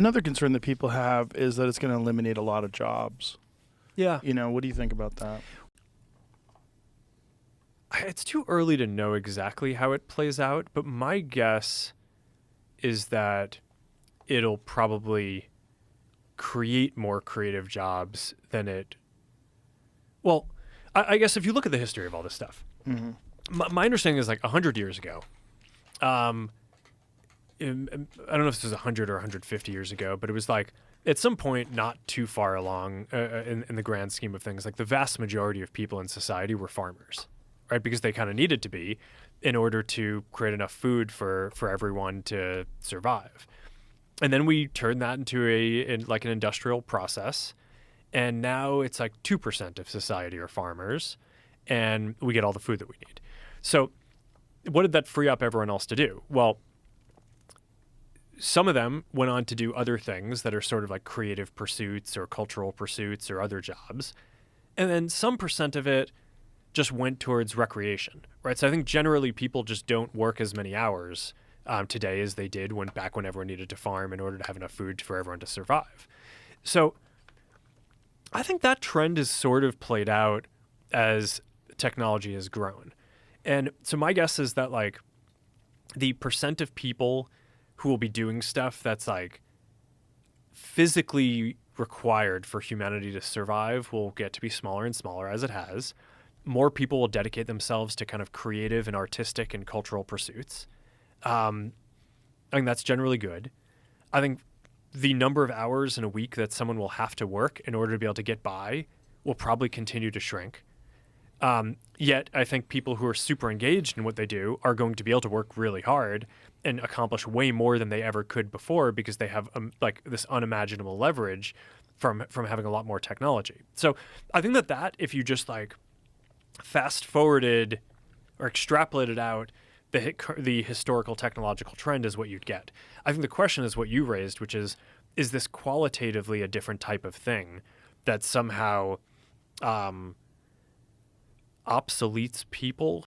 Another concern that people have is that it's going to eliminate a lot of jobs. Yeah. What do you think about that? It's too early to know exactly how it plays out, but my guess is that it'll probably create more creative jobs than it. Well, I guess if you look at the history of all this stuff, Mm-hmm. my understanding is like 100 years ago. Um, I don't know if this was 100 or 150 years ago, but it was like at some point not too far along in the grand scheme of things, like the vast majority of people in society were farmers, right? Because they kind of needed to be in order to create enough food for everyone to survive. And then we turned that into like an industrial process. And now it's like 2% of society are farmers, and we get all the food that we need. So what did that free up everyone else to do? Well, some of them went on to do other things that are sort of like creative pursuits or cultural pursuits or other jobs. And then some percent of it just went towards recreation, right? So I think generally people just don't work as many hours today as they did back when everyone needed to farm in order to have enough food for everyone to survive. So I think that trend is sort of played out as technology has grown. And so my guess is that like the percent of people who will be doing stuff that's like physically required for humanity to survive will get to be smaller and smaller as it has. More people will dedicate themselves to kind of creative and artistic and cultural pursuits. I think that's generally good. I think the number of hours in a week that someone will have to work in order to be able to get by will probably continue to shrink. Yet I think people who are super engaged in what they do are going to be able to work really hard and accomplish way more than they ever could before because they have like this unimaginable leverage from having a lot more technology. So I think that if you just like fast forwarded or extrapolated out the historical technological trend is what you'd get. I think the question is what you raised, which is this qualitatively a different type of thing that somehow obsoletes people